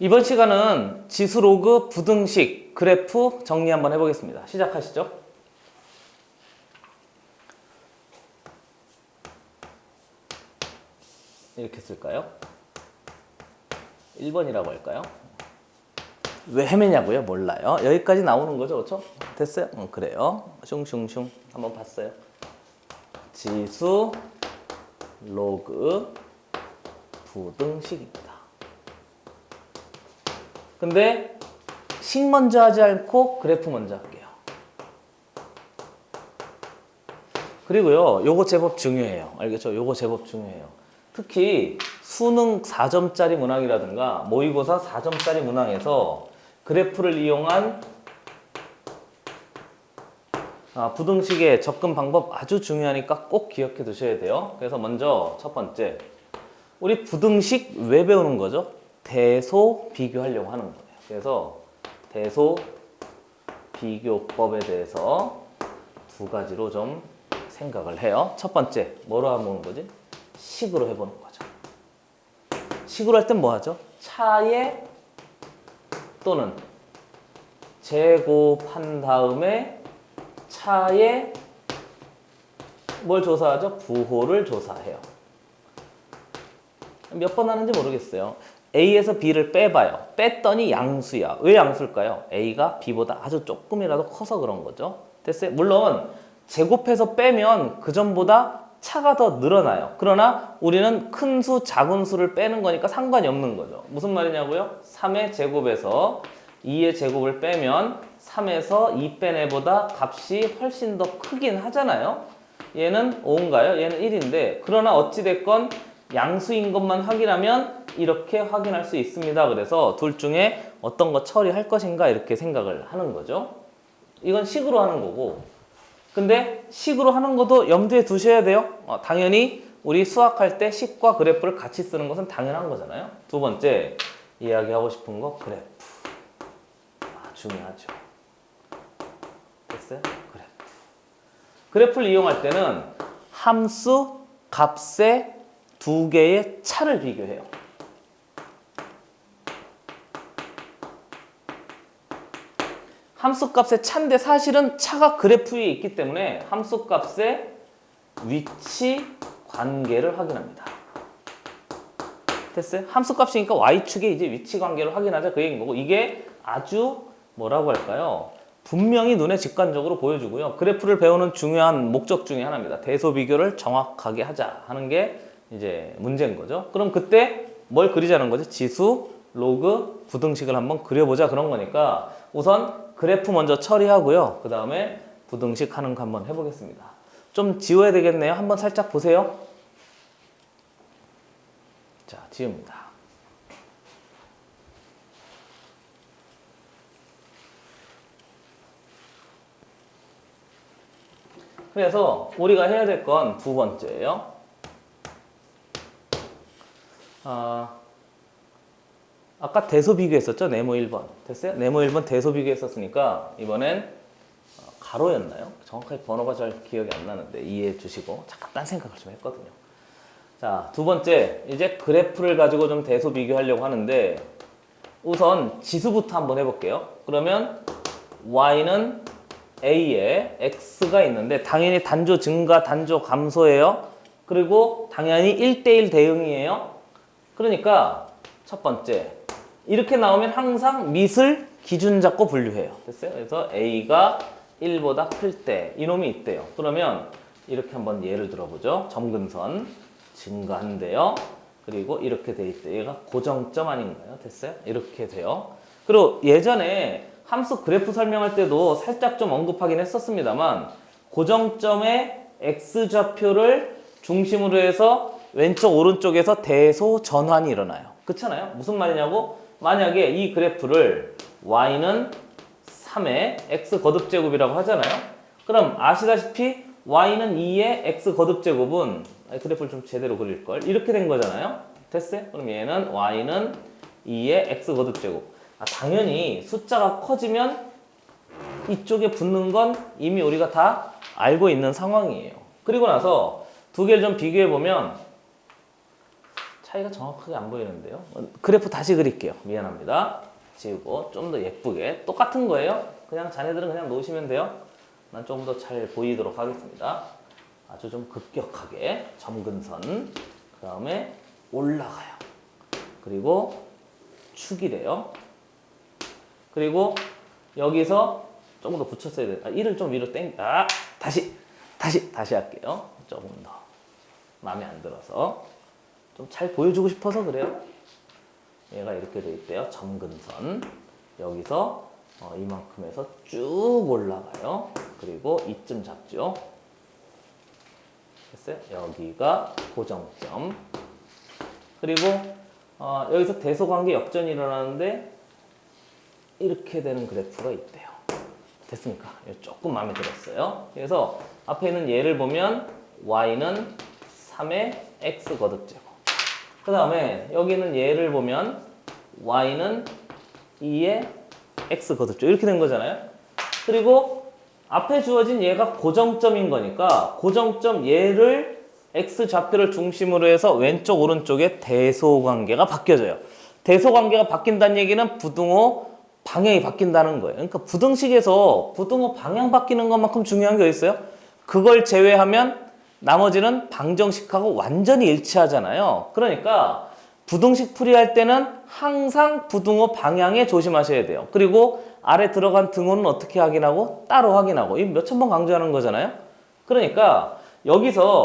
이번 시간은 지수 로그 부등식 그래프 정리 한번 해보겠습니다. 시작하시죠. 이렇게 쓸까요? 1번이라고 할까요? 왜 헤매냐고요? 몰라요. 여기까지 나오는 거죠, 그렇죠? 됐어요? 그래요. 슝슝슝 한번 봤어요. 지수 로그 부등식입니다. 근데 식 먼저 하지 않고 그래프 먼저 할게요. 그리고요, 요거 제법 중요해요. 알겠죠? 요거 제법 중요해요. 특히 수능 4점짜리 문항이라든가 모의고사 4점짜리 문항에서 그래프를 이용한 부등식의 접근 방법 아주 중요하니까 꼭 기억해 두셔야 돼요. 그래서 먼저 첫 번째, 우리 부등식 왜 배우는 거죠? 대소 비교하려고 하는 거예요. 그래서 대소 비교법에 대해서 두 가지로 좀 생각을 해요. 첫 번째, 뭐로 해보는 거지? 식으로 해보는 거죠. 식으로 할 땐 뭐 하죠? 차에 또는 제곱한 다음에 차에 뭘 조사하죠? 부호를 조사해요. 몇 번 하는지 모르겠어요. A에서 B를 빼봐요. 뺐더니 양수야. 왜 양수일까요? A가 B보다 아주 조금이라도 커서 그런 거죠. 됐어요? 물론 제곱해서 빼면 그 전보다 차가 더 늘어나요. 그러나 우리는 큰 수, 작은 수를 빼는 거니까 상관이 없는 거죠. 무슨 말이냐고요? 3의 제곱에서 2의 제곱을 빼면 3에서 2 뺀 애보다 값이 훨씬 더 크긴 하잖아요. 얘는 5인가요? 얘는 1인데 그러나 어찌됐건 양수인 것만 확인하면 이렇게 확인할 수 있습니다. 그래서 둘 중에 어떤 거 처리할 것인가 이렇게 생각을 하는 거죠. 이건 식으로 하는 거고, 근데 식으로 하는 것도 염두에 두셔야 돼요. 당연히 우리 수학할 때 식과 그래프를 같이 쓰는 것은 당연한 거잖아요. 두 번째, 이야기하고 싶은 거 그래프. 중요하죠. 됐어요? 그래프. 그래프를 이용할 때는 함수, 값의 두 개의 차를 비교해요. 함수값의 차인데 사실은 차가 그래프 위에 있기 때문에 함수값의 위치 관계를 확인합니다. 됐어요? 함수값이니까 y축에 이제 위치 관계를 확인하자 그 얘기인 거고, 이게 아주 뭐라고 할까요? 분명히 눈에 직관적으로 보여주고요. 그래프를 배우는 중요한 목적 중에 하나입니다. 대소 비교를 정확하게 하자 하는 게 이제 문제인 거죠. 그럼 그때 뭘 그리자는 거죠? 지수, 로그, 부등식을 한번 그려보자 그런 거니까 우선 그래프 먼저 처리하고요. 그 다음에 부등식 하는 거 한번 해보겠습니다. 좀 지워야 되겠네요. 한번 살짝 보세요. 자, 지웁니다. 그래서 우리가 해야 될 건 두 번째예요. 아까 대소 비교했었죠? 네모 1번. 됐어요? 네모 1번 대소 비교했었으니까 이번엔 가로였나요? 정확하게 번호가 잘 기억이 안 나는데 이해해 주시고 잠깐 딴 생각을 좀 했거든요. 자, 두 번째, 이제 그래프를 가지고 좀 대소 비교하려고 하는데 우선 지수부터 한번 해볼게요. 그러면 y는 a에 x가 있는데 당연히 단조 증가, 단조 감소예요. 그리고 당연히 1대1 대응이에요. 그러니까 첫 번째, 이렇게 나오면 항상 밑을 기준 잡고 분류해요. 됐어요? 그래서 a가 1보다 클 때 이놈이 있대요. 그러면 이렇게 한번 예를 들어보죠. 점근선 증가한대요. 그리고 이렇게 돼 있대. 얘가 고정점 아닌가요? 됐어요? 이렇게 돼요. 그리고 예전에 함수 그래프 설명할 때도 살짝 좀 언급하긴 했었습니다만 고정점의 x좌표를 중심으로 해서 왼쪽 오른쪽에서 대소 전환이 일어나요. 그렇잖아요? 무슨 말이냐고? 만약에 이 그래프를 y는 3의 x 거듭제곱이라고 하잖아요. 그럼 아시다시피 y는 2의 x 거듭제곱은 그래프를 좀 제대로 그릴걸. 이렇게 된 거잖아요. 됐어요? 그럼 얘는 y는 2의 x 거듭제곱. 당연히 숫자가 커지면 이쪽에 붙는 건 이미 우리가 다 알고 있는 상황이에요. 그리고 나서 두 개를 좀 비교해 보면 자, 차이가 정확하게 안 보이는데요. 그래프 다시 그릴게요. 미안합니다. 지우고 좀 더 예쁘게 똑같은 거예요. 그냥 자네들은 그냥 놓으시면 돼요. 난 좀 더 잘 보이도록 하겠습니다. 아주 좀 급격하게 점근선, 그 다음에 올라가요. 그리고 축이래요. 그리고 여기서 조금 더 붙였어야 돼. 1을 좀 위로 다시 할게요. 조금 더 마음에 안 들어서 좀 잘 보여주고 싶어서 그래요. 얘가 이렇게 돼 있대요. 점근선. 여기서 이만큼에서 쭉 올라가요. 그리고 이쯤 잡죠. 됐어요? 여기가 고정점. 그리고 여기서 대소관계 역전이 일어나는데 이렇게 되는 그래프가 있대요. 됐습니까? 조금 마음에 들었어요. 그래서 앞에 있는 얘를 보면 y는 3의 x 거듭제곱. 그 다음에 여기 있는 얘를 보면 y는 2의 x 거듭제곱. 이렇게 된 거잖아요. 그리고 앞에 주어진 얘가 고정점인 거니까 고정점 얘를 x 좌표를 중심으로 해서 왼쪽 오른쪽에 대소관계가 바뀌어져요. 대소관계가 바뀐다는 얘기는 부등호 방향이 바뀐다는 거예요. 그러니까 부등식에서 부등호 방향 바뀌는 것만큼 중요한 게 있어요. 그걸 제외하면 나머지는 방정식하고 완전히 일치하잖아요. 그러니까 부등식 풀이할 때는 항상 부등호 방향에 조심하셔야 돼요. 그리고 아래 들어간 등호는 어떻게 확인하고? 따로 확인하고. 이 몇천 번 강조하는 거잖아요. 그러니까 여기서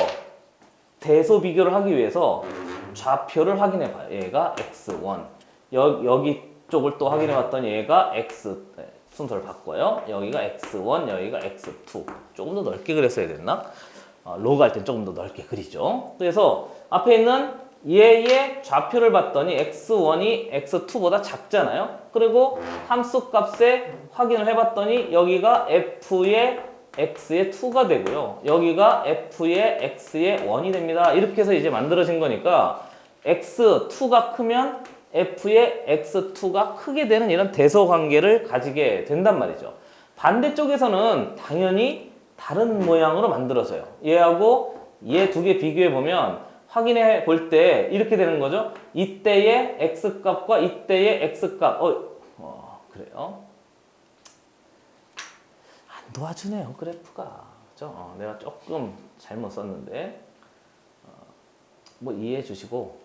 대소 비교를 하기 위해서 좌표를 확인해 봐요. 얘가 x1. 여기 쪽을 또 확인해 봤더니 얘가 x 순서를 바꿔요. 여기가 x1, 여기가 x2. 조금 더 넓게 그렸어야 됐나? 로그 할 땐 조금 더 넓게 그리죠. 그래서 앞에 있는 얘의 좌표를 봤더니 x1이 x2보다 작잖아요. 그리고 함수 값에 확인을 해봤더니 여기가 f의 x의 2가 되고요. 여기가 f의 x의 1이 됩니다. 이렇게 해서 이제 만들어진 거니까 x2가 크면 f의 x2가 크게 되는 이런 대소 관계를 가지게 된단 말이죠. 반대쪽에서는 당연히 다른 모양으로 만들어져요. 얘하고 얘 두 개 비교해 보면 확인해 볼 때 이렇게 되는 거죠. 이때의 x값과 이때의 x값. 그래요. 안 도와주네요, 그래프가. 그렇죠? 내가 조금 잘못 썼는데 뭐 이해해 주시고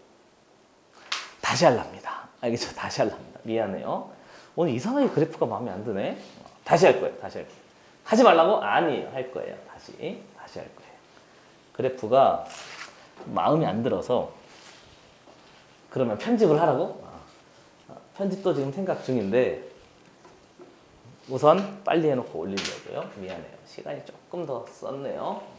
다시 하랍니다. 알겠죠? 다시 하랍니다. 미안해요. 오늘 이상하게 그래프가 마음에 안 드네. 다시 할 거예요. 다시 할 거예요. 하지 말라고? 아니에요. 할 거예요. 다시 할 거예요. 그래프가 마음에 안 들어서 그러면 편집을 하라고? 편집도 지금 생각 중인데 우선 빨리 해놓고 올리려고요. 미안해요. 시간이 조금 더 썼네요.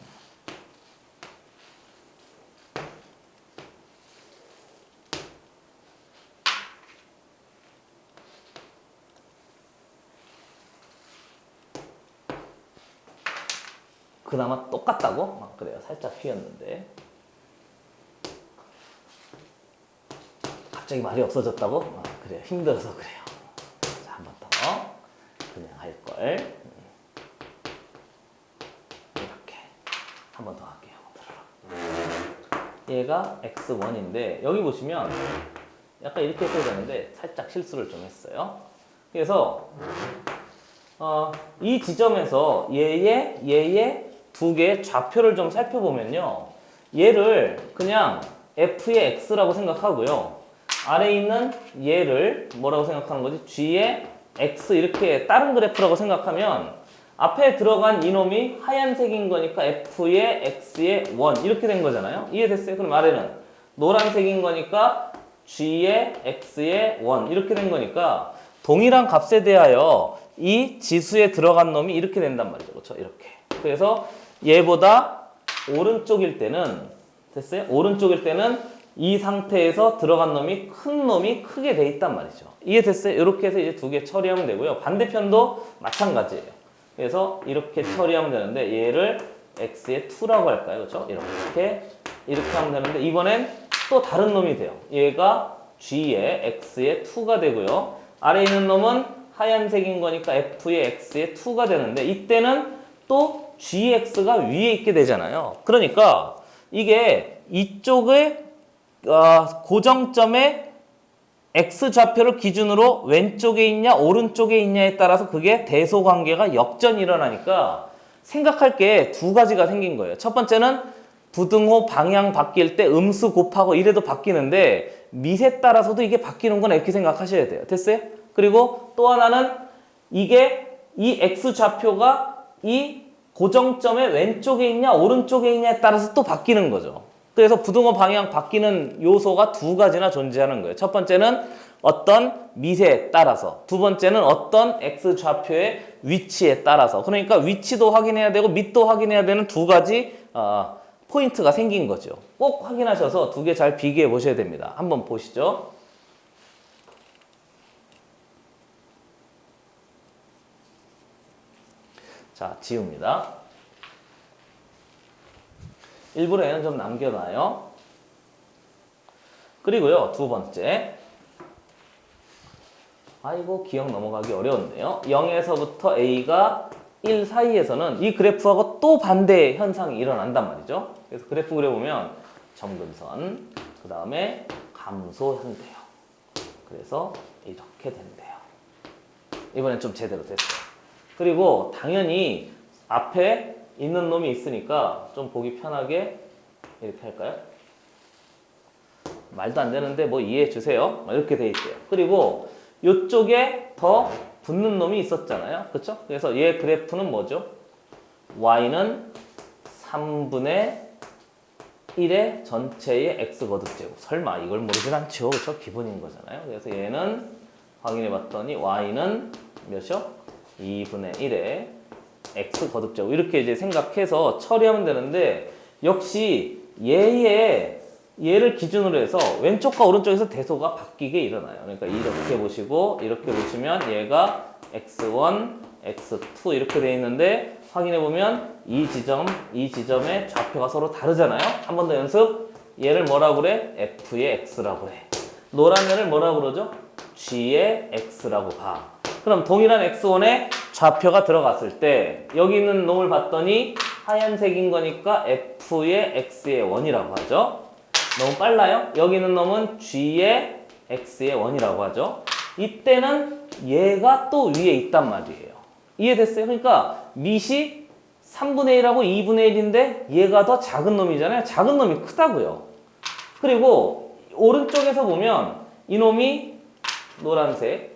그나마 똑같다고? 그래요. 살짝 휘었는데. 갑자기 말이 없어졌다고? 그래요. 힘들어서 그래요. 자, 한 번 더. 그냥 할 걸. 이렇게. 한 번 더 할게요. 얘가 x1인데, 여기 보시면 약간 이렇게 했어야 되는데, 살짝 실수를 좀 했어요. 그래서, 이 지점에서 얘의 두 개의 좌표를 좀 살펴보면요. 얘를 그냥 f의 x라고 생각하고요. 아래에 있는 얘를 뭐라고 생각하는 거지? g의 x 이렇게 다른 그래프라고 생각하면 앞에 들어간 이놈이 하얀색인 거니까 f의 x의 1 이렇게 된 거잖아요. 이해됐어요? 그럼 아래는 노란색인 거니까 g의 x의 1 이렇게 된 거니까 동일한 값에 대하여 이 지수에 들어간 놈이 이렇게 된단 말이죠. 그렇죠? 이렇게. 그래서 얘보다 오른쪽일 때는 됐어요? 오른쪽일 때는 이 상태에서 들어간 놈이 큰 놈이 크게 돼 있단 말이죠. 이해됐어요? 이렇게 해서 이제 두 개 처리하면 되고요. 반대편도 마찬가지예요. 그래서 이렇게 처리하면 되는데 얘를 x의 2라고 할까요? 그렇죠? 이렇게 하면 되는데 이번엔 또 다른 놈이 돼요. 얘가 g의 x의 2가 되고요. 아래 있는 놈은 하얀색인 거니까 f의 x의 2가 되는데 이때는 또 gx가 위에 있게 되잖아요. 그러니까 이게 이쪽에 고정점의 x좌표를 기준으로 왼쪽에 있냐 오른쪽에 있냐에 따라서 그게 대소관계가 역전이 일어나니까 생각할 게 두 가지가 생긴 거예요. 첫 번째는 부등호 방향 바뀔 때 음수 곱하고 이래도 바뀌는데 밑에 따라서도 이게 바뀌는 건 이렇게 생각하셔야 돼요. 됐어요? 그리고 또 하나는 이게 이 x좌표가 이 고정점의 왼쪽에 있냐 오른쪽에 있냐에 따라서 또 바뀌는 거죠. 그래서 부등호 방향 바뀌는 요소가 두 가지나 존재하는 거예요. 첫 번째는 어떤 미세에 따라서, 두 번째는 어떤 x좌표의 위치에 따라서. 그러니까 위치도 확인해야 되고 밑도 확인해야 되는 두 가지 포인트가 생긴 거죠. 꼭 확인하셔서 두 개 잘 비교해 보셔야 됩니다. 한번 보시죠. 자, 지웁니다. 일부러 얘는 좀 남겨놔요. 그리고요, 두 번째. 아이고, 기억 넘어가기 어려운데요. 0에서부터 A가 1 사이에서는 이 그래프하고 또 반대의 현상이 일어난단 말이죠. 그래서 그래프 그려보면 점근선, 그 다음에 감소한대요. 그래서 이렇게 된대요. 이번엔 좀 제대로 됐어요. 그리고 당연히 앞에 있는 놈이 있으니까 좀 보기 편하게 이렇게 할까요? 말도 안 되는데 뭐 이해해 주세요. 이렇게 돼 있대요. 그리고 이쪽에 더 붙는 놈이 있었잖아요. 그렇죠? 그래서 얘 그래프는 뭐죠? y는 3분의 1의 전체의 x 거듭제곱. 설마 이걸 모르진 않죠. 그렇죠? 기본인 거잖아요. 그래서 얘는 확인해 봤더니 y는 몇이요? 2분의 1의 x 거듭제곱. 이렇게 이제 생각해서 처리하면 되는데 역시 얘를 기준으로 해서 왼쪽과 오른쪽에서 대소가 바뀌게 일어나요. 그러니까 이렇게 보시고 이렇게 보시면 얘가 x1, x2 이렇게 돼 있는데 확인해 보면 이 지점의 좌표가 서로 다르잖아요. 한 번 더 연습. 얘를 뭐라고 그래? f의 x라고 해. 노란 애를 뭐라고 그러죠? g의 x라고 봐. 그럼 동일한 x1에 좌표가 들어갔을 때 여기 있는 놈을 봤더니 하얀색인 거니까 f의 x의 원이라고 하죠. 너무 빨라요? 여기 있는 놈은 g의 x의 원이라고 하죠. 이때는 얘가 또 위에 있단 말이에요. 이해됐어요? 그러니까 밑이 3분의 1하고 2분의 1인데 얘가 더 작은 놈이잖아요. 작은 놈이 크다고요. 그리고 오른쪽에서 보면 이놈이 노란색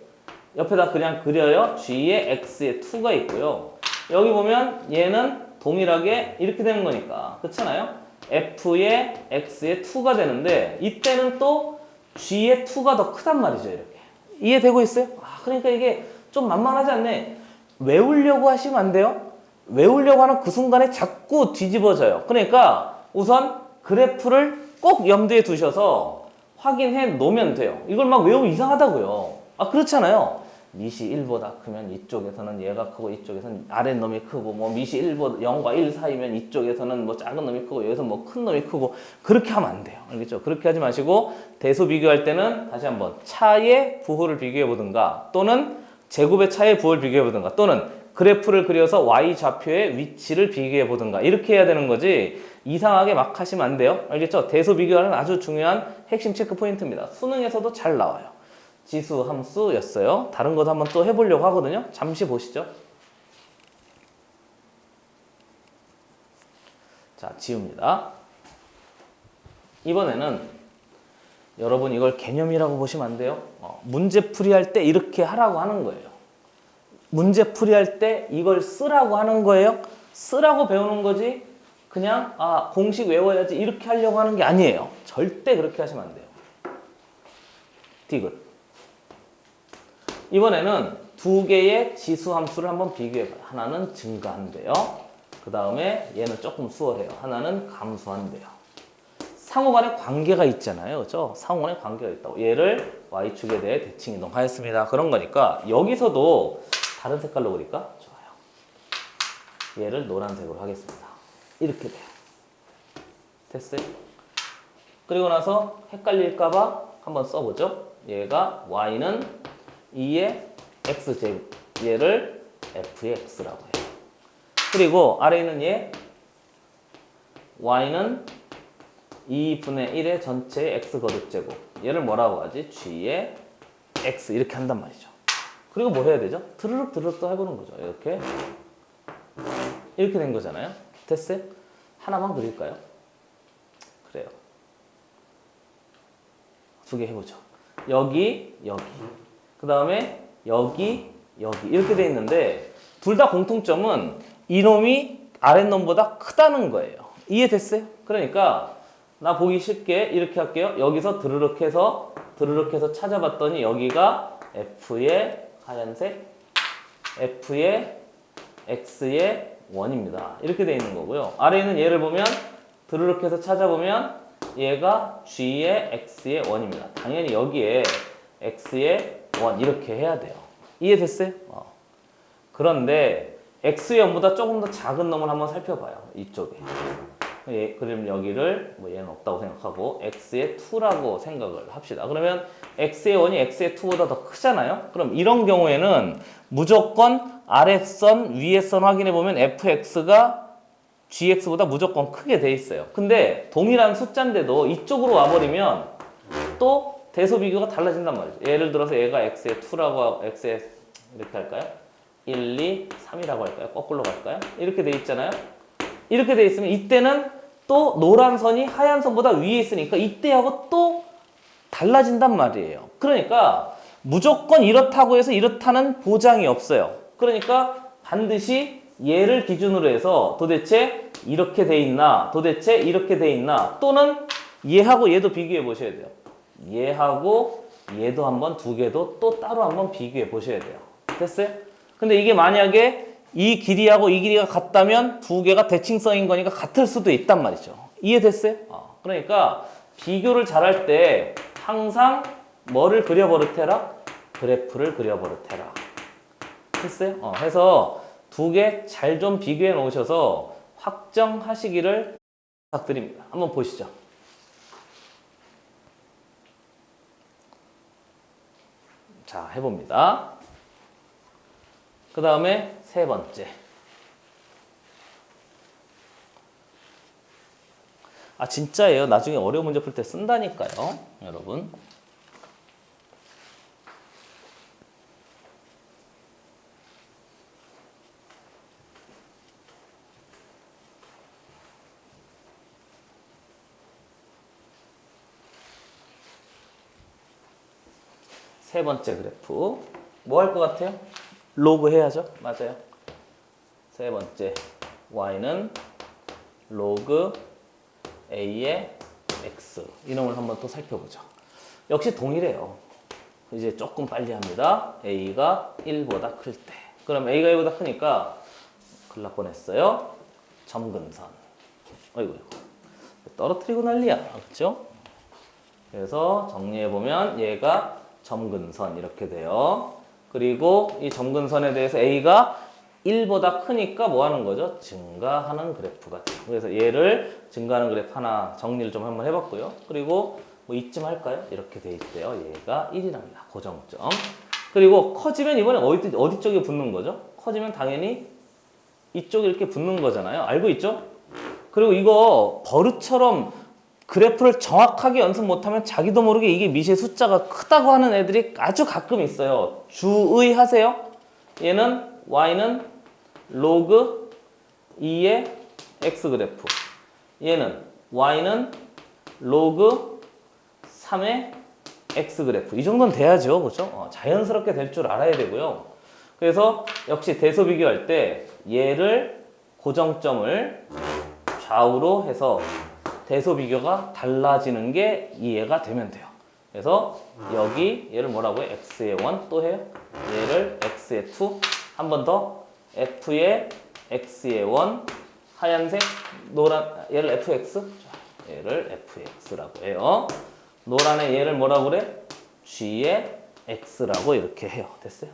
옆에다 그냥 그려요. g의 x의 2가 있고요. 여기 보면 얘는 동일하게 이렇게 되는 거니까 그렇잖아요. f의 x의 2가 되는데 이때는 또 g의 2가 더 크단 말이죠. 이렇게 이해되고 있어요? 그러니까 이게 좀 만만하지 않네. 외우려고 하시면 안 돼요. 외우려고 하는 그 순간에 자꾸 뒤집어져요. 그러니까 우선 그래프를 꼭 염두에 두셔서 확인해 놓으면 돼요. 이걸 막 외우면 이상하다고요. 그렇잖아요. 밑이 1보다 크면 이쪽에서는 얘가 크고 이쪽에서는 아랫놈이 크고 뭐 밑이 0과 1 사이면 이쪽에서는 뭐 작은 놈이 크고 여기서 뭐 큰 놈이 크고 그렇게 하면 안 돼요. 알겠죠? 그렇게 하지 마시고 대소 비교할 때는 다시 한번 차의 부호를 비교해 보든가 또는 제곱의 차의 부호를 비교해 보든가 또는 그래프를 그려서 y좌표의 위치를 비교해 보든가 이렇게 해야 되는 거지 이상하게 막 하시면 안 돼요. 알겠죠? 대소 비교하는 아주 중요한 핵심 체크 포인트입니다. 수능에서도 잘 나와요. 지수 함수였어요. 다른 것도 한번 또 해보려고 하거든요. 잠시 보시죠. 자, 지웁니다. 이번에는 여러분 이걸 개념이라고 보시면 안 돼요. 문제 풀이할 때 이렇게 하라고 하는 거예요. 문제 풀이할 때 이걸 쓰라고 하는 거예요. 쓰라고 배우는 거지 그냥 공식 외워야지 이렇게 하려고 하는 게 아니에요. 절대 그렇게 하시면 안 돼요. 디귿. 이번에는 두 개의 지수 함수를 한번 비교해봐요. 하나는 증가한대요. 그 다음에 얘는 조금 수월해요. 하나는 감소한대요. 상호간에 관계가 있잖아요. 그렇죠? 상호간에 관계가 있다고. 얘를 y축에 대해 대칭 이동하였습니다. 그런 거니까 여기서도 다른 색깔로 그릴까? 좋아요. 얘를 노란색으로 하겠습니다. 이렇게 돼요. 됐어요? 그리고 나서 헷갈릴까봐 한번 써보죠. 얘가 y는 2의 x제곱, 얘를 f의 x라고 해요. 그리고 아래 있는 얘 y는 2분의 1의 전체의 x 거듭제곱. 얘를 뭐라고 하지? g의 x 이렇게 한단 말이죠. 그리고 뭐 해야 되죠? 드르륵 드르륵 또 해보는 거죠. 이렇게 된 거잖아요. 됐어요? 하나만 그릴까요? 그래요. 두 개 해보죠. 여기, 여기. 그 다음에 여기, 여기. 이렇게 돼 있는데 둘 다 공통점은 이놈이 아랫놈보다 크다는 거예요. 이해됐어요? 그러니까 나 보기 쉽게 이렇게 할게요. 여기서 드르륵 해서 찾아봤더니 여기가 f의 하얀색, f의 x의 원입니다. 이렇게 돼 있는 거고요. 아래 있는 얘를 보면 드르륵 해서 찾아보면 얘가 g의 x의 원입니다. 당연히 여기에 x의 원 이렇게 해야 돼요. 이해됐어요? 그런데 x의 원보다 조금 더 작은 놈을 한번 살펴봐요. 이쪽에. 그럼 여기를 뭐 얘는 없다고 생각하고 x의 2라고 생각을 합시다. 그러면 x의 원이 x의 2보다 더 크잖아요. 그럼 이런 경우에는 무조건 아랫선, 위에선 확인해 보면 fx가 gx보다 무조건 크게 돼 있어요. 근데 동일한 숫자인데도 이쪽으로 와버리면 또 대소 비교가 달라진단 말이죠. 예를 들어서 얘가 x의 2라고 x의 이렇게 할까요? 1, 2, 3이라고 할까요? 거꾸로 갈까요? 이렇게 돼 있잖아요. 이렇게 돼 있으면 이때는 또 노란 선이 하얀 선보다 위에 있으니까 이때하고 또 달라진단 말이에요. 그러니까 무조건 이렇다고 해서 이렇다는 보장이 없어요. 그러니까 반드시 얘를 기준으로 해서 도대체 이렇게 돼 있나, 도대체 이렇게 돼 있나, 또는 얘하고 얘도 비교해 보셔야 돼요. 얘하고 얘도 한번 두 개도 또 따로 한번 비교해 보셔야 돼요. 됐어요? 근데 이게 만약에 이 길이하고 이 길이가 같다면 두 개가 대칭성인 거니까 같을 수도 있단 말이죠. 이해됐어요? 그러니까 비교를 잘할 때 항상 뭐를 그려버릇해라? 그래프를 그려버릇해라. 됐어요? 해서 두 개 잘 좀 비교해 놓으셔서 확정하시기를 부탁드립니다. 한번 보시죠. 자, 해봅니다. 그 다음에 세 번째. 진짜예요. 나중에 어려운 문제 풀 때 쓴다니까요. 여러분. 세 번째 그래프. 뭐 할 것 같아요? 로그 해야죠. 맞아요. 세 번째. y는 로그 a의 x. 이놈을 한번 또 살펴보죠. 역시 동일해요. 이제 조금 빨리 합니다. a가 1보다 클 때. 그럼 a가 1보다 크니까 큰일 날 뻔했어요. 점근선. 어이구, 떨어뜨리고 난리야. 그렇죠? 그래서 정리해보면 얘가 점근선 이렇게 돼요. 그리고 이 점근선에 대해서 a가 1보다 크니까 뭐 하는 거죠? 증가하는 그래프가 돼요. 그래서 얘를 증가하는 그래프 하나 정리를 좀 한번 해봤고요. 그리고 뭐 이쯤 할까요? 이렇게 돼 있대요. 얘가 1이랍니다. 고정점. 그리고 커지면 이번에 어디 쪽에 붙는 거죠? 커지면 당연히 이쪽에 이렇게 붙는 거잖아요. 알고 있죠? 그리고 이거 버릇처럼 그래프를 정확하게 연습 못하면 자기도 모르게 이게 미시의 숫자가 크다고 하는 애들이 아주 가끔 있어요. 주의하세요. 얘는 y는 로그 2의 x 그래프. 얘는 y는 로그 3의 x 그래프. 이 정도는 돼야죠. 그렇죠? 자연스럽게 될 줄 알아야 되고요. 그래서 역시 대소 비교할 때 얘를 고정점을 좌우로 해서 대소 비교가 달라지는 게 이해가 되면 돼요. 그래서 여기 얘를 뭐라고 해요? x의 1 또 해요. 얘를 x의 2 한 번 더 f의 x의 1 하얀색 노란 얘를 fx 얘를 fx라고 해요. 노란의 얘를 뭐라고 그래? g의 x라고 이렇게 해요. 됐어요?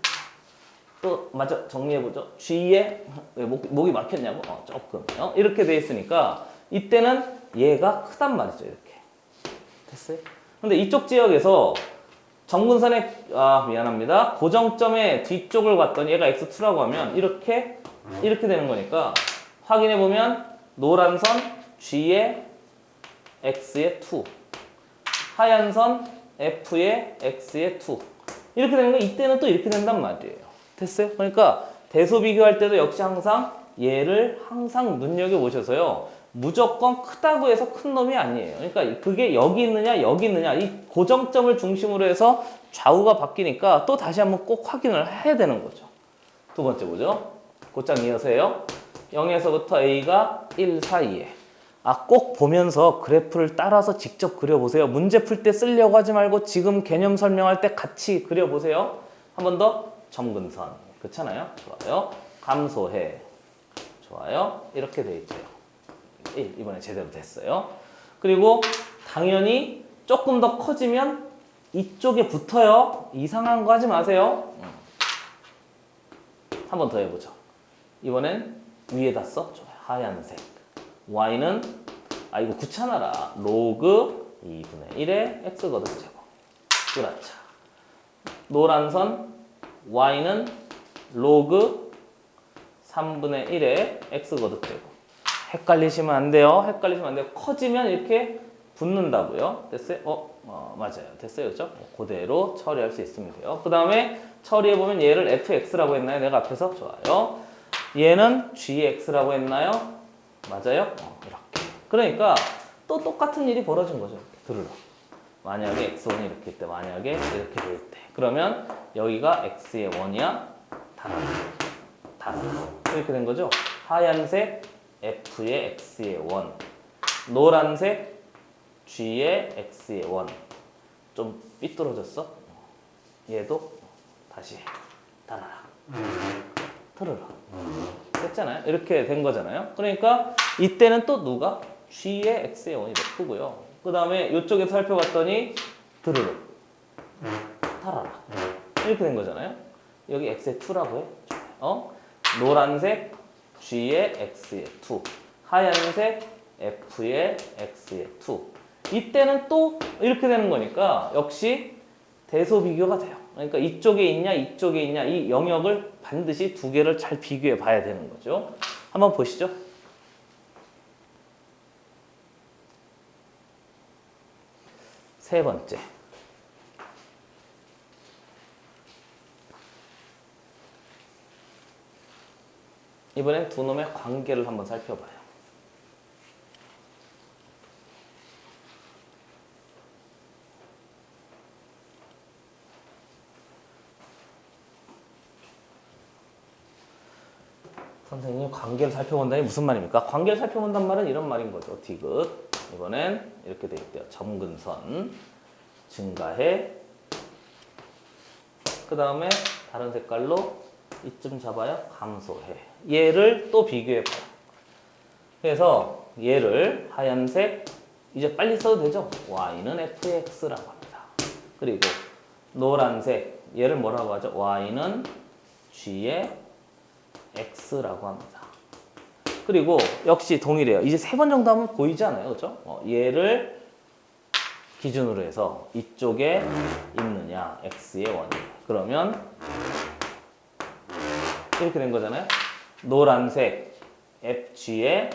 또 맞아 정리해보죠. g의 왜 목이 막혔냐고? 조금요. 이렇게 돼 있으니까 이때는 얘가 크단 말이죠. 이렇게 됐어요? 근데 이쪽 지역에서 점근선의 미안합니다. 고정점의 뒤쪽을 봤더니 얘가 x2라고 하면 이렇게 되는 거니까 확인해 보면 노란 선 g의 x의 2. 하얀 선 f의 x의 2. 이렇게 되는 거 이때는 또 이렇게 된단 말이에요. 됐어요? 그러니까 대소 비교할 때도 역시 항상 얘를 항상 눈여겨보셔서요. 무조건 크다고 해서 큰 놈이 아니에요. 그러니까 그게 여기 있느냐 여기 있느냐 이 고정점을 중심으로 해서 좌우가 바뀌니까 또 다시 한번 꼭 확인을 해야 되는 거죠. 두 번째 보죠. 곧장 이어서 해요. 0에서부터 a가 1 사이에. 꼭 보면서 그래프를 따라서 직접 그려보세요. 문제 풀 때 쓰려고 하지 말고 지금 개념 설명할 때 같이 그려보세요. 한 번 더. 점근선. 그렇잖아요. 좋아요. 감소해. 좋아요. 이렇게 돼 있고요. 1. 이번에 제대로 됐어요. 그리고 당연히 조금 더 커지면 이쪽에 붙어요. 이상한 거 하지 마세요. 한 번 더 해보죠. 이번엔 위에다 써. 좋아요. 하얀색. y는 이거 귀찮아라. 로그 2분의 1의 x 거듭제곱. 그렇죠. 노란 선 y는 로그 3분의 1의 x 거듭제곱. 헷갈리시면 안 돼요. 헷갈리시면 안 돼요. 커지면 이렇게 붙는다고요. 됐어요? 맞아요. 됐어요. 그죠? 그대로 처리할 수 있으면 돼요. 그 다음에 처리해보면 얘를 fx라고 했나요? 내가 앞에서? 좋아요. 얘는 gx라고 했나요? 맞아요? 이렇게. 그러니까 또 똑같은 일이 벌어진 거죠. 들으러. 만약에 x1이 이렇게 있대. 만약에 이렇게 돼 있대. 그러면 여기가 x의 1이야? 달아. 이렇게 된 거죠. 하얀색 f의 x의 1. 노란색 g의 x의 1. 좀 삐뚤어졌어? 얘도 다시 달아라. 틀어라. 됐잖아요. 이렇게 된 거잖아요. 그러니까 이때는 또 누가? g의 x의 1이 F고요. 그 다음에 이쪽에서 살펴봤더니 드르르 달아라. 이렇게 된 거잖아요. 여기 x의 2라고 해. 노란색 g의 x의 2. 하얀색 f의 x의 2. 이때는 또 이렇게 되는 거니까 역시 대소 비교가 돼요. 그러니까 이쪽에 있냐 이쪽에 있냐 이 영역을 반드시 두 개를 잘 비교해 봐야 되는 거죠. 한번 보시죠. 세 번째. 이번엔 두 놈의 관계를 한번 살펴봐요. 선생님 관계를 살펴본다니 무슨 말입니까? 관계를 살펴본단 말은 이런 말인 거죠. 디귿. 이번엔 이렇게 돼 있대요. 점근선 증가해. 그 다음에 다른 색깔로 이쯤 잡아요. 감소해. 얘를 또 비교해 봐요. 그래서 얘를 하얀색 이제 빨리 써도 되죠? y는 fx라고 합니다. 그리고 노란색 얘를 뭐라고 하죠? y는 g의 x라고 합니다. 그리고 역시 동일해요. 이제 세 번 정도 하면 보이지 않아요? 그렇죠? 얘를 기준으로 해서 이쪽에 있느냐 x의 원이 그러면 이렇게 된 거잖아요. 노란색 fg의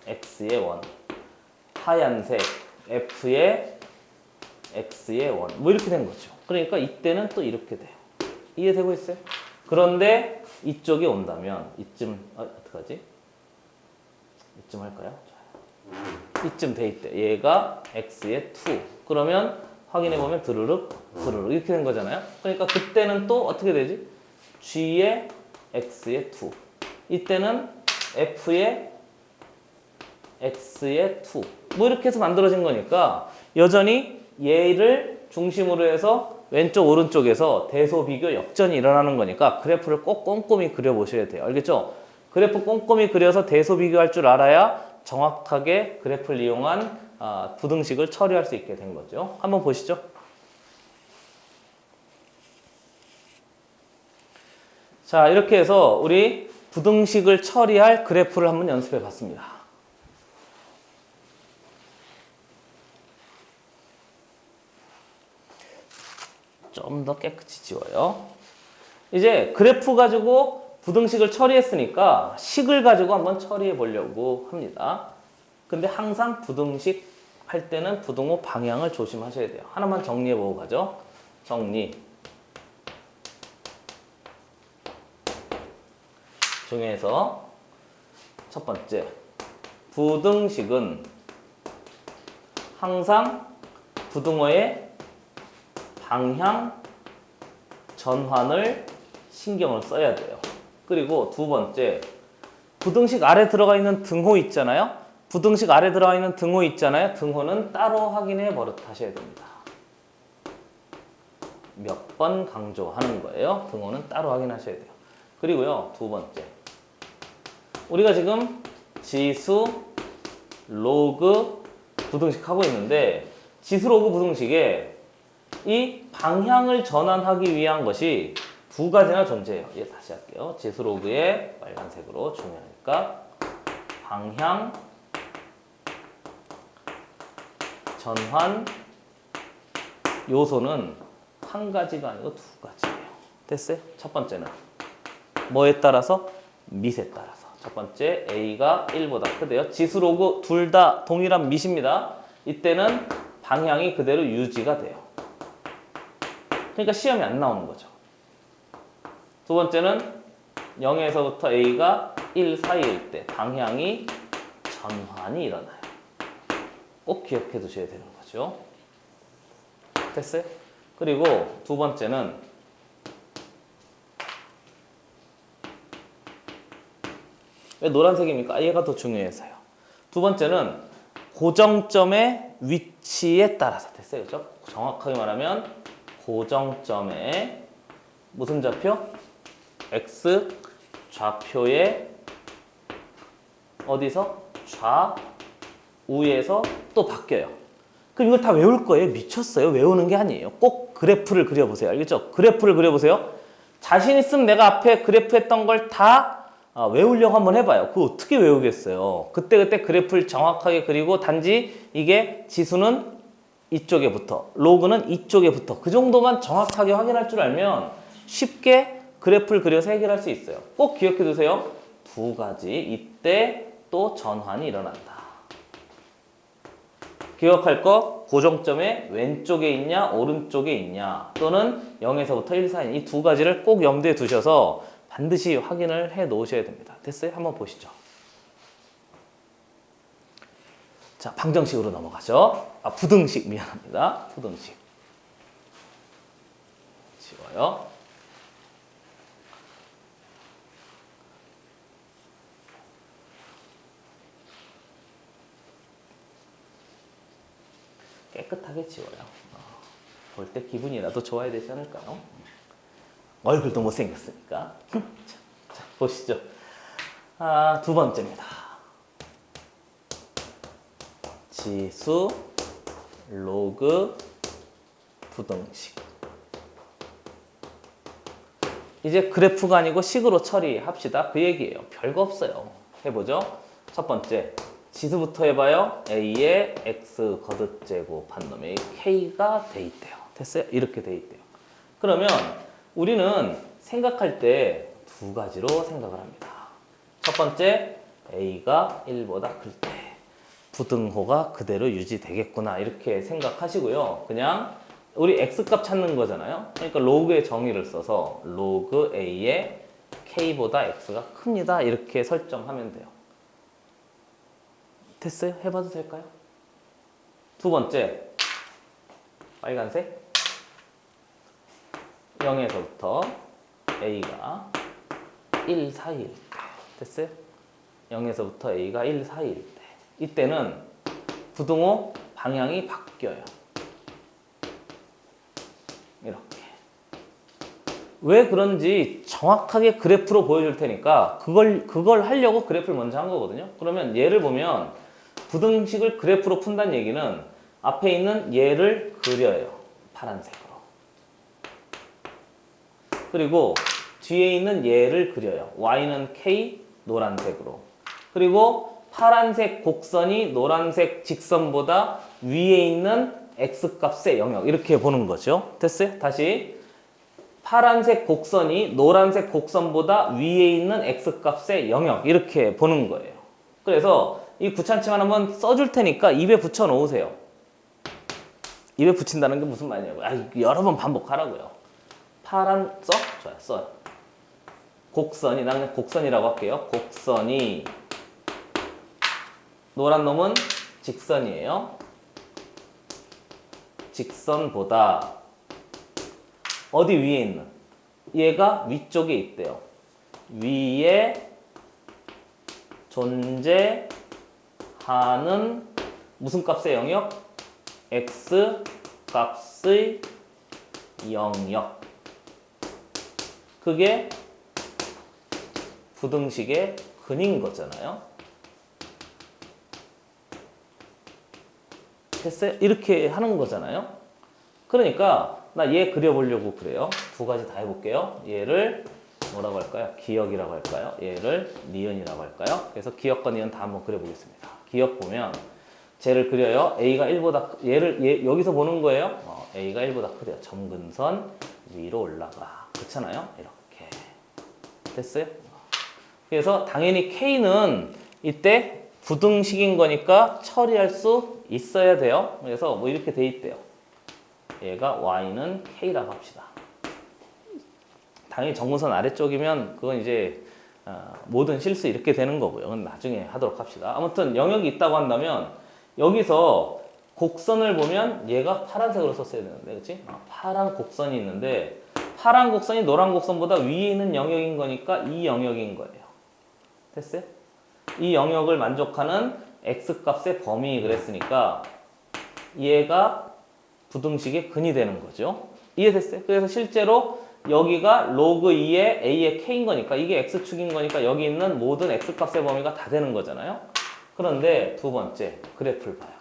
x의 원, 하얀색 f의 x의 원, 뭐 이렇게 된 거죠. 그러니까 이때는 또 이렇게 돼요. 이해되고 있어요? 그런데 이쪽에 온다면 이쯤 어떡하지? 이쯤 할까요? 이쯤 돼 있대. 얘가 x의 2. 그러면 확인해 보면 드르륵 드르륵 이렇게 된 거잖아요. 그러니까 그때는 또 어떻게 되지? g의 x의 2. 이때는 f의 x의 2. 뭐 이렇게 해서 만들어진 거니까 여전히 얘를 중심으로 해서 왼쪽 오른쪽에서 대소 비교 역전이 일어나는 거니까 그래프를 꼭 꼼꼼히 그려보셔야 돼요. 알겠죠? 그래프 꼼꼼히 그려서 대소 비교할 줄 알아야 정확하게 그래프를 이용한 부등식을 처리할 수 있게 된 거죠. 한번 보시죠. 자, 이렇게 해서 우리 부등식을 처리할 그래프를 한번 연습해 봤습니다. 좀 더 깨끗이 지워요. 이제 그래프 가지고 부등식을 처리했으니까 식을 가지고 한번 처리해 보려고 합니다. 근데 항상 부등식 할 때는 부등호 방향을 조심하셔야 돼요. 하나만 정리해보고 가죠. 정리. 중에서 첫 번째, 부등식은 항상 부등호의 방향 전환을 신경을 써야 돼요. 그리고 두 번째, 부등식 아래 들어가 있는 등호 있잖아요. 부등식 아래 들어가 있는 등호 있잖아요. 등호는 따로 확인해 버릇하셔야 됩니다. 몇 번 강조하는 거예요. 등호는 따로 확인하셔야 돼요. 그리고요, 두 번째, 우리가 지금 지수, 로그, 부등식 하고 있는데 지수, 로그, 부등식에 이 방향을 전환하기 위한 것이 두 가지나 존재해요. 예, 다시 할게요. 지수, 로그에 빨간색으로 중요하니까 방향 전환 요소는 한 가지가 아니고 두 가지예요. 됐어요? 첫 번째는 뭐에 따라서? 밑에 따라서. 첫 번째, A가 1보다 크대요. 지수, 로그 둘 다 동일한 밑입니다. 이때는 방향이 그대로 유지가 돼요. 그러니까 시험이 안 나오는 거죠. 두 번째는 0에서부터 A가 1 사이일 때 방향이 전환이 일어나요. 꼭 기억해 두셔야 되는 거죠. 됐어요? 그리고 두 번째는 왜 노란색입니까? 얘가 더 중요해서요. 두 번째는 고정점의 위치에 따라서. 됐어요? 그죠? 정확하게 말하면 고정점의 무슨 좌표? X 좌표의 어디서? 좌우에서 또 바뀌어요. 그럼 이걸 다 외울 거예요? 미쳤어요? 외우는 게 아니에요. 꼭 그래프를 그려보세요. 알겠죠? 그래프를 그려보세요. 자신 있으면 내가 앞에 그래프 했던 걸 다 외우려고 한번 해봐요. 그거 어떻게 외우겠어요? 그때그때 그래프를 정확하게 그리고 단지 이게 지수는 이쪽에 붙어, 로그는 이쪽에 붙어. 그 정도만 정확하게 확인할 줄 알면 쉽게 그래프를 그려서 해결할 수 있어요. 꼭 기억해 두세요. 두 가지. 이때 또 전환이 일어난다. 기억할 거, 고정점의 왼쪽에 있냐 오른쪽에 있냐 또는 0에서부터 1 사이, 이 두 가지를 꼭 염두에 두셔서 반드시 확인을 해 놓으셔야 됩니다. 됐어요? 한번 보시죠. 자, 방정식으로 넘어가죠. 부등식, 미안합니다. 부등식 지워요. 깨끗하게 지워요. 볼 때 기분이라도 좋아야 되지 않을까요? 얼굴도 못생겼으니까. 자, 보시죠. 두 번째입니다. 지수, 로그, 부등식. 이제 그래프가 아니고 식으로 처리합시다. 그 얘기예요. 별거 없어요. 해보죠. 첫 번째, 지수부터 해봐요. A에 X 거듭제곱 한 놈에 K가 돼 있대요. 됐어요? 이렇게 돼 있대요. 그러면 우리는 생각할 때 두 가지로 생각을 합니다. 첫 번째, A가 1보다 클 때 부등호가 그대로 유지되겠구나 이렇게 생각하시고요. 그냥 우리 X값 찾는 거잖아요. 그러니까 로그의 정의를 써서 로그 A에 K보다 X가 큽니다. 이렇게 설정하면 돼요. 됐어요? 해봐도 될까요? 두 번째, 빨간색 0에서부터 A가 1 사이일 때. 됐어요? 0에서부터 A가 1 사이일 때. 이때는 부등호 방향이 바뀌어요. 이렇게. 왜 그런지 정확하게 그래프로 보여줄 테니까 그걸 하려고 그래프를 먼저 한 거거든요. 그러면 얘를 보면 부등식을 그래프로 푼다는 얘기는 앞에 있는 얘를 그려요. 파란색으로. 그리고 뒤에 있는 얘를 그려요. y는 k, 노란색으로. 그리고 파란색 곡선이 노란색 직선보다 위에 있는 x값의 영역. 이렇게 보는 거죠. 됐어요? 다시. 파란색 곡선이 노란색 곡선보다 위에 있는 x값의 영역. 이렇게 보는 거예요. 그래서 이 구찬칭을 한번 써줄 테니까 입에 붙여 놓으세요. 입에 붙인다는 게 무슨 말이냐고요. 여러 번 반복하라고요. 파란 써? 좋아요. 써요. 곡선이, 나는 곡선이라고 할게요. 곡선이, 노란 놈은 직선이에요. 직선보다 어디 위에 있는? 얘가 위쪽에 있대요. 위에 존재하는 무슨 값의 영역? x 값의 영역. 그게 부등식의 근인 거잖아요. 됐어요? 이렇게 하는 거잖아요. 그러니까 나 얘 그려보려고 그래요. 두 가지 다 해볼게요. 얘를 뭐라고 할까요? 기역이라고 할까요? 얘를 니은이라고 할까요? 그래서 기역과 니은 다 한번 그려보겠습니다. 기역 보면 쟤를 그려요. A가 1보다 얘 여기서 보는 거예요. A가 1보다 크대요. 점근선 위로 올라가. 그렇잖아요. 이렇게 됐어요? 그래서 당연히 K는 이때 부등식인 거니까 처리할 수 있어야 돼요. 그래서 뭐 이렇게 돼 있대요. 얘가 Y는 K라고 합시다. 당연히 정근선 아래쪽이면 그건 이제 모든 실수 이렇게 되는 거고요. 그건 나중에 하도록 합시다. 아무튼 영역이 있다고 한다면 여기서 곡선을 보면 얘가 파란색으로 썼어야 되는데, 그렇지? 파란 곡선이 있는데 파란 곡선이 노란 곡선보다 위에 있는 영역인 거니까 이 영역인 거예요. 됐어요? 이 영역을 만족하는 x값의 범위 그랬으니까 얘가 부등식의 근이 되는 거죠. 이해됐어요? 그래서 실제로 여기가 로그 2의 a의 k인 거니까 이게 x축인 거니까 여기 있는 모든 x값의 범위가 다 되는 거잖아요. 그런데 두 번째 그래프를 봐요.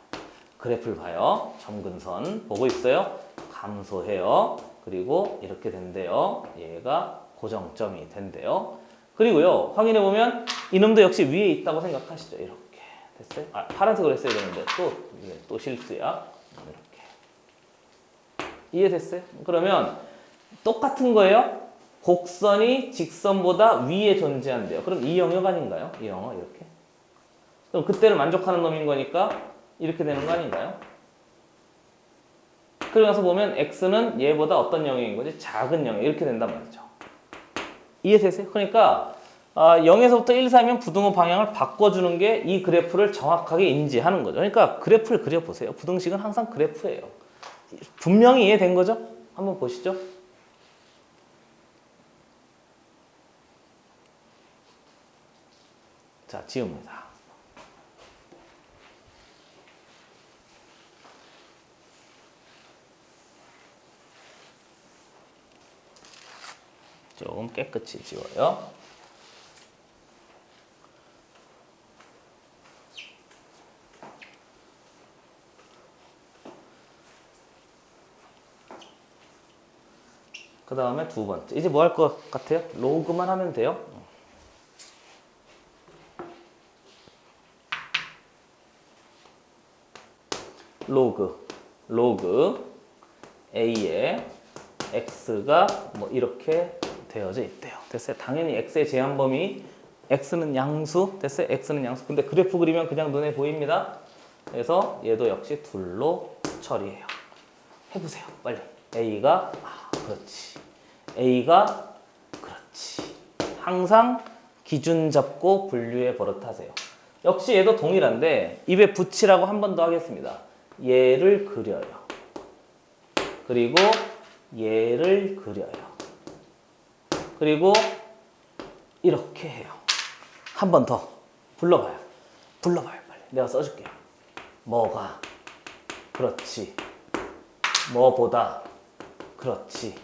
그래프를 봐요. 점근선 보고 있어요? 감소해요. 그리고 이렇게 된대요. 얘가 고정점이 된대요. 그리고요, 확인해보면 이놈도 역시 위에 있다고 생각하시죠. 이렇게 됐어요? 파란색으로 했어야 되는데 또 실수야. 이렇게 이해됐어요? 그러면 똑같은 거예요. 곡선이 직선보다 위에 존재한대요. 그럼 이 영역 아닌가요? 이 영역 이렇게. 그럼 그때를 만족하는 놈인 거니까 이렇게 되는 거 아닌가요? 그러고 나서 보면 x는 얘보다 어떤 영역인 거지? 작은 영역. 이렇게 된단 말이죠. 이해되세요? 그러니까 0에서부터 1, 4면 부등호 방향을 바꿔주는 게 이 그래프를 정확하게 인지하는 거죠. 그러니까 그래프를 그려보세요. 부등식은 항상 그래프예요. 분명히 이해된 거죠? 한번 보시죠. 자, 지웁니다. 조금 깨끗이 지워요. 그 다음에 두 번째. 이제 뭐 할 것 같아요? 로그만 하면 돼요. 로그 A에 X가 뭐 이렇게 되어져 있대요. 됐어요? 당연히 X의 제한 범위, X는 양수, 됐어요? X는 양수. 근데 그래프 그리면 그냥 눈에 보입니다. 그래서 얘도 역시 둘로 처리해요. 해보세요, 빨리. A가 그렇지. A가 그렇지. 항상 기준 잡고 분류해 버릇하세요. 역시 얘도 동일한데 입에 붙이라고 한 번 더 하겠습니다. 얘를 그려요. 그리고 얘를 그려요. 그리고 이렇게 해요. 한 번 더 불러봐요. 불러봐요, 빨리. 내가 써줄게요. 뭐가 그렇지. 뭐보다 그렇지.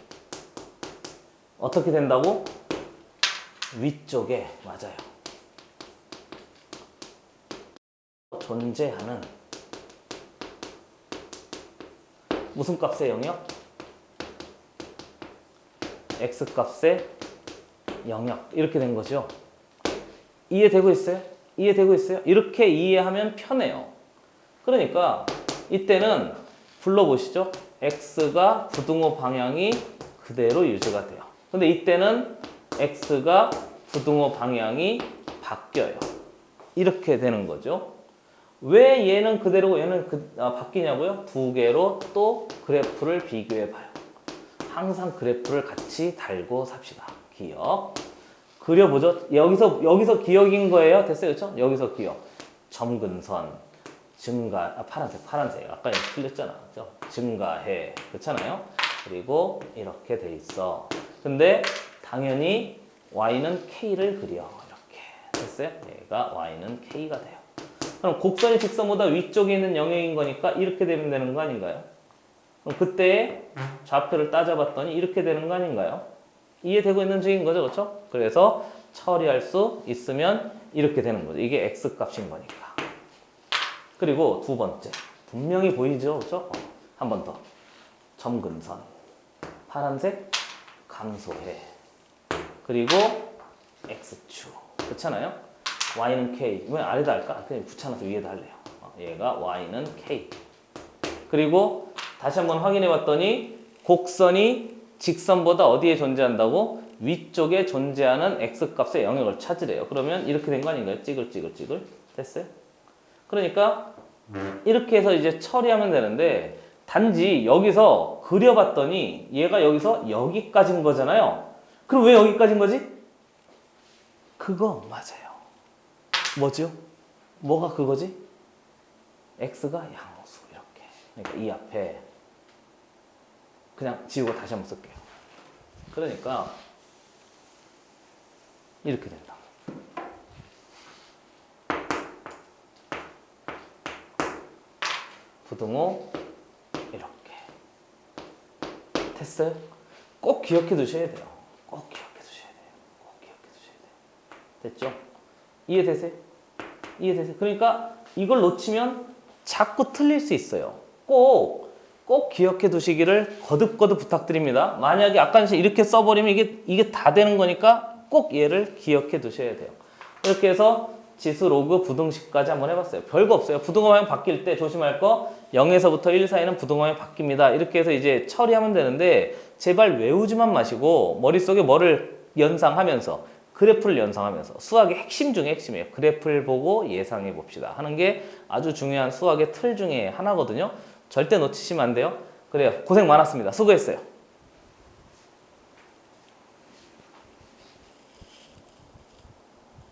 어떻게 된다고? 위쪽에, 맞아요. 존재하는 무슨 값의 영역? x값의 영역. 이렇게 된 거죠. 이해되고 있어요? 이해되고 있어요? 이렇게 이해하면 편해요. 그러니까 이때는 불러보시죠. x가 부등호 방향이 그대로 유지가 돼요. 근데 이때는 x가 부등호 방향이 바뀌어요. 이렇게 되는 거죠. 왜 얘는 그대로고 얘는 바뀌냐고요? 두 개로 또 그래프를 비교해 봐요. 항상 그래프를 같이 달고 삽시다. 기억. 그려보죠. 여기서 기억인 거예요. 됐어요, 그렇죠? 여기서 기억. 점근선 파란색. 아까 틀렸잖아, 그렇죠? 증가해, 그렇잖아요. 그리고 이렇게 돼 있어. 근데 당연히 y는 k를 그려. 이렇게 됐어요. 얘가 y는 k가 돼요. 그럼 곡선이 직선보다 위쪽에 있는 영역인 거니까 이렇게 되면 되는 거 아닌가요? 그럼 그때 좌표를 따져봤더니 이렇게 되는 거 아닌가요? 이해되고 있는 중인 거죠, 그렇죠? 그래서 처리할 수 있으면 이렇게 되는 거죠. 이게 x 값인 거니까. 그리고 두 번째, 분명히 보이죠, 그렇죠? 한 번 더. 점근선, 파란색 감소해. 그리고 x축, 그렇잖아요? y는 k. 왜 아래다 할까? 그냥 붙여놔서 위에다 할래요. 얘가 y는 k. 그리고 다시 한번 확인해 봤더니 곡선이 직선보다 어디에 존재한다고? 위쪽에 존재하는 x값의 영역을 찾으래요. 그러면 이렇게 된 거 아닌가요? 찌글찌글 됐어요? 그러니까 이렇게 해서 이제 처리하면 되는데 단지 여기서 그려봤더니 얘가 여기서 여기까지인 거잖아요. 그럼 왜 여기까지인 거지? 그거 맞아요. 뭐죠? 뭐가 그거지? x가 양수 이렇게. 그러니까 이 앞에 그냥 지우고 다시 한번 쓸게요. 그러니까 이렇게 된다. 부등호 이렇게. 됐어요? 꼭 기억해 두셔야 돼요. 꼭 기억해 두셔야 돼요. 꼭 기억해 두셔야 돼요. 됐죠? 이해되세요? 이해되세요? 그러니까 이걸 놓치면 자꾸 틀릴 수 있어요. 꼭 기억해 두시기를 거듭 부탁드립니다. 만약에 아까 이렇게 써버리면 이게 다 되는 거니까 꼭 얘를 기억해 두셔야 돼요. 이렇게 해서 지수 로그 부등식까지 한번 해봤어요. 별거 없어요. 부등호방향 바뀔 때 조심할 거 0에서부터 1 사이는 부등호방향 바뀝니다. 이렇게 해서 이제 처리하면 되는데 제발 외우지만 마시고 머릿속에 뭐를 연상하면서 그래프를 연상하면서 수학의 핵심 중에 핵심이에요. 그래프를 보고 예상해 봅시다 하는 게 아주 중요한 수학의 틀 중에 하나거든요. 절대 놓치시면 안 돼요. 그래요. 고생 많았습니다. 수고했어요.